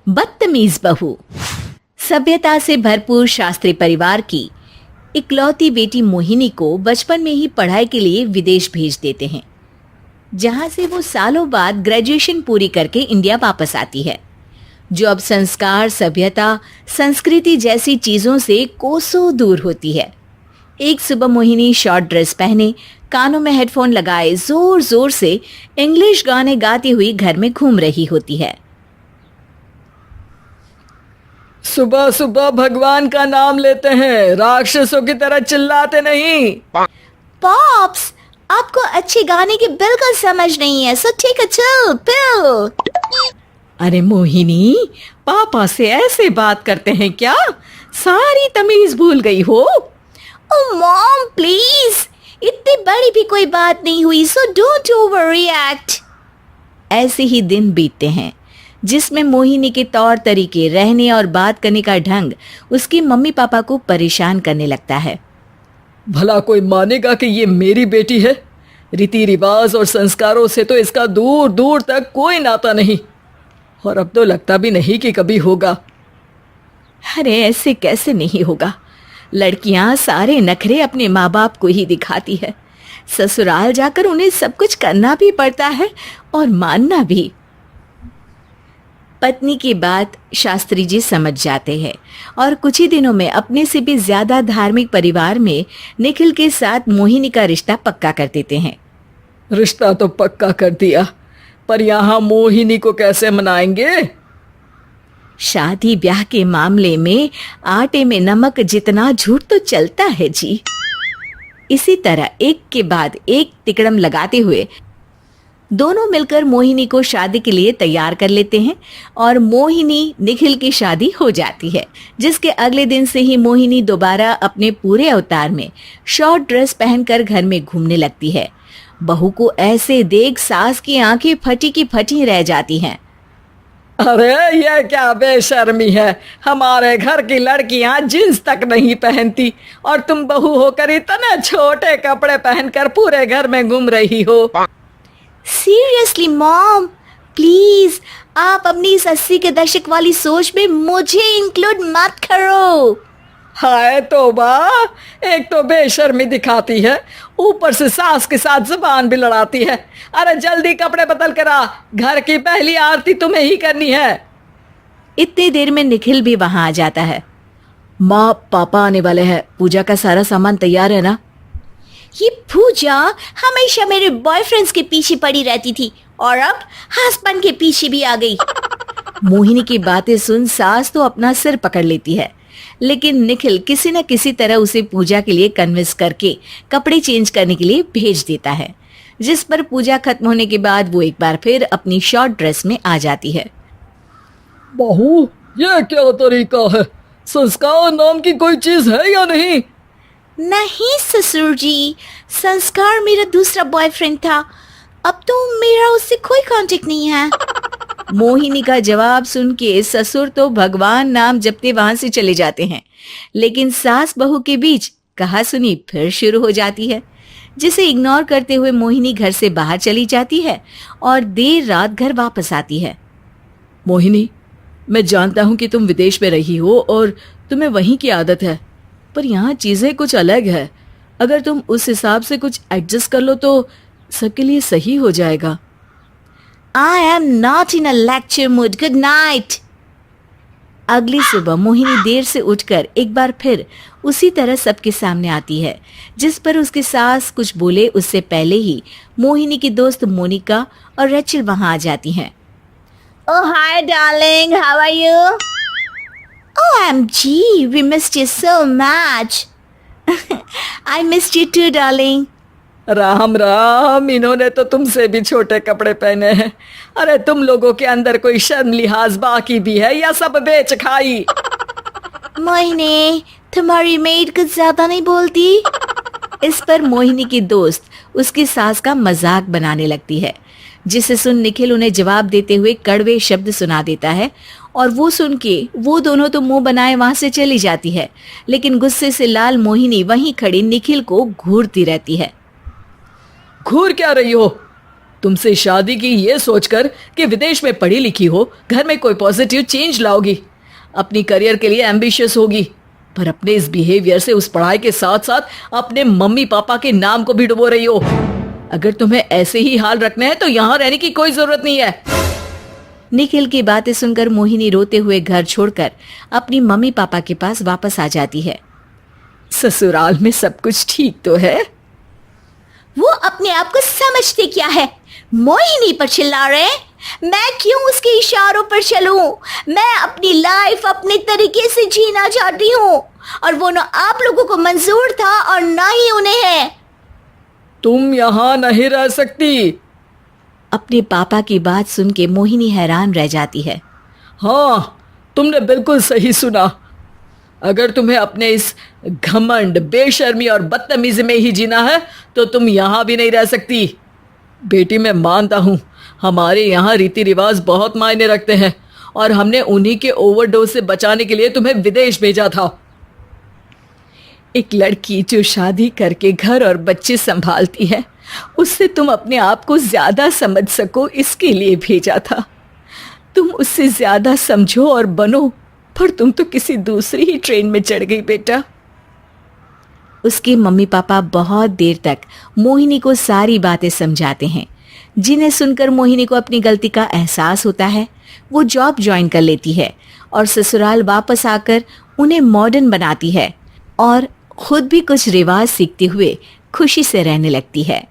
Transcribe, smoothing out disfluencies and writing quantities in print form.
बदतमीज बहू। सभ्यता से भरपूर शास्त्री परिवार की इकलौती बेटी मोहिनी को बचपन में ही पढ़ाई के लिए विदेश भेज देते हैं, जहां से वो सालों बाद ग्रेजुएशन पूरी करके इंडिया वापस आती है, जो अब संस्कार, सभ्यता, संस्कृति जैसी चीजों से कोसों दूर होती है। एक सुबह मोहिनी शॉर्ट ड्रेस पहने, कानों में हेडफोन लगाए जोर जोर से इंग्लिश गाने गाती हुई घर में घूम रही होती है। सुबह सुबह भगवान का नाम लेते हैं, राक्षसों की तरह चिल्लाते नहीं। पॉप्स, आपको अच्छे गाने की बिल्कुल समझ नहीं है, so take a chill pill. अरे मोहिनी, पापा से ऐसे बात करते हैं क्या? सारी तमीज भूल गई हो। ओह मॉम प्लीज, इतनी बड़ी भी कोई बात नहीं हुई, सो डोंट ओवर रिएक्ट। ऐसे ही दिन बीतते हैं जिसमें मोहिनी के तौर तरीके, रहने और बात करने का ढंग उसकी मम्मी पापा को परेशान करने लगता है। भला कोई मानेगा कि ये मेरी बेटी है? रीति रिवाज और संस्कारों से तो इसका दूर दूर तक कोई नाता नहीं, और अब तो लगता भी नहीं कि कभी होगा। अरे ऐसे कैसे नहीं होगा? लड़कियां सारे नखरे अपने माँ बाप को ही दिखाती है। ससुराल जाकर उन्हें सब कुछ करना भी पड़ता है और मानना भी। पत्नी की बात शास्त्री जी समझ जाते हैं और कुछ ही दिनों में अपने से भी ज्यादा धार्मिक परिवार में निखिल के साथ मोहिनी का रिश्ता पक्का कर देते हैं। रिश्ता तो पक्का कर दिया, पर यहाँ मोहिनी को कैसे मनाएंगे? शादी ब्याह के मामले में आटे में नमक जितना झूठ तो चलता है जी। इसी तरह एक के बाद एक तिकड़म लगाते हुए दोनों मिलकर मोहिनी को शादी के लिए तैयार कर लेते हैं और मोहिनी निखिल की शादी हो जाती है, जिसके अगले दिन से ही मोहिनी दोबारा अपने पूरे अवतार में शॉर्ट ड्रेस पहनकर घर में घूमने लगती है। बहू को ऐसे देख सास की आंखें फटी की फटी रह जाती हैं। अरे ये क्या बेशर्मी है, हमारे घर की लड़कियां जींस तक नहीं पहनती और तुम बहू होकर इतने छोटे कपड़े पहनकर पूरे घर में घूम रही हो। सीरियसली मॉम, प्लीज आप अपनी इस 80 के दशक वाली सोच में मुझे इंक्लूड मत करो। हाय तौबा, एक तो बेशर्मी दिखाती है, ऊपर से सास के साथ जुबान भी लड़ाती है। अरे जल्दी कपड़े बदल कर आ, घर की पहली आरती तुम्हें ही करनी है। इतनी देर में निखिल भी वहां आ जाता है। माँ, पापा आने वाले हैं, पूजा का सारा सामान तैयार है ना? ये पूजा हमेशा मेरे बॉयफ्रेंड्स के पीछे पड़ी रहती थी और अब हस्बैंड के पीछे भी आ गई। मोहिनी की बातें सुन सास तो अपना सिर पकड़ लेती है, लेकिन निखिल किसी न किसी तरह उसे पूजा के लिए कन्विंस करके कपड़े चेंज करने के लिए भेज देता है, जिस पर पूजा खत्म होने के बाद वो एक बार फिर अपनी शॉर्ट ड्रेस में आ जाती है। बहू, ये क्या तरीका है? संस्कार नाम की कोई चीज है या नहीं? नहीं ससुर जी, संस्कार मेरा दूसरा बॉयफ्रेंड था, अब तो मेरा उससे कोई कांटेक्ट नहीं है। मोहिनी का जवाब सुन के ससुर तो भगवान नाम जपते वहां से चले जाते हैं, लेकिन सास बहू के बीच कहा सुनी फिर शुरू हो जाती है, जिसे इग्नोर करते हुए मोहिनी घर से बाहर चली जाती है और देर रात घर वापस आती है। मोहिनी, मैं जानता हूँ कि तुम विदेश में रही हो और तुम्हें वहीं की आदत है, पर यहाँ चीजें कुछ अलग है। अगर तुम उस हिसाब से कुछ एडजस्ट कर लो तो सबके लिए सही हो जाएगा। I am not in a lecture mood. Good night. अगली सुबह मोहिनी देर से उठकर एक बार फिर उसी तरह सबके सामने आती है, जिस पर उसकी सास कुछ बोले उससे पहले ही मोहिनी की दोस्त मोनिका और रेचल वहां आ जाती हैं। Oh hi darling, how are you? OMG, we missed you so much. I missed you too darling. Ram Ram, इन्होंने तो तुमसे भी छोटे कपड़े पहने हैं। अरे तुम लोगों के अंदर कोई शर्म लिहाज बाकी भी है या सब बेच खाई? मोहिनी, तुम्हारी मेड कुछ ज्यादा नहीं बोलती? इस पर मोहिनी की दोस्त उसकी सास का मजाक बनाने लगती है, जिसे सुन निखिल उन्हें जवाब देते हुए कड़वे शब्द सुना देता है और वो सुन के वो दोनों तो मुंह बनाए वहां से चली जाती है, लेकिन गुस्से से लाल मोहिनी वहीं खड़ी निखिल को घूरती रहती है। घूर क्या रही हो? तुमसे शादी की ये सोचकर कि विदेश में पढ़ी लिखी हो, घर में कोई पॉजिटिव चेंज लाओगी, अपनी करियर के लिए एम्बिशियस होगी, पर अपने इस बिहेवियर से उस पढ़ाई के साथ साथ अपने मम्मी पापा के नाम को भी डुबो रही हो। अगर तुम्हें ऐसे ही हाल रखना है तो यहाँ रहने की कोई जरूरत नहीं है। निखिल की बातें सुनकर मोहिनी रोते हुए घर छोड़कर अपनी मम्मी पापा के पास वापस आ जाती है। ससुराल में सब कुछ ठीक तो है? वो अपने आप को समझते क्या है? मोहिनी पर चिल्ला रहे हैं। मैं क्यों उसके इशारों पर चलूं? मैं अपनी लाइफ अपने तरीके से जीना चाहती हूँ और वो ना आप लोगों को मंजूर था और ना ही उन्हें है। तुम यहाँ नहीं रह सकती। अपने पापा की बात सुन के मोहिनी हैरान रह जाती है। हाँ, तुमने बिल्कुल सही सुना। अगर तुम्हें अपने इस घमंड, बेशर्मी और बदतमीजी में ही जीना है तो तुम यहाँ भी नहीं रह सकती। बेटी, मैं मानता हूँ हमारे यहाँ रीति रिवाज बहुत मायने रखते हैं और हमने उन्हीं के ओवरडोज से बचाने के लिए तुम्हें विदेश भेजा था। एक लड़की जो शादी करके घर और बच्चे संभालती है, उससे तुम अपने आप को ज्यादा समझ सको इसके लिए भेजा था। तुम उससे ज्यादा समझो और बनो, पर तुम तो किसी दूसरी ही ट्रेन में चढ़ गई बेटा। उसके मम्मी पापा बहुत देर तक मोहिनी को सारी बातें समझाते हैं, जिन्हें सुनकर मोहिनी को अपनी गलती का एहसास होता है। वो जॉब ज्वाइन कर लेती है और ससुराल वापस आकर उन्हें मॉडर्न बनाती है और खुद भी कुछ रिवाज सीखते हुए खुशी से रहने लगती है।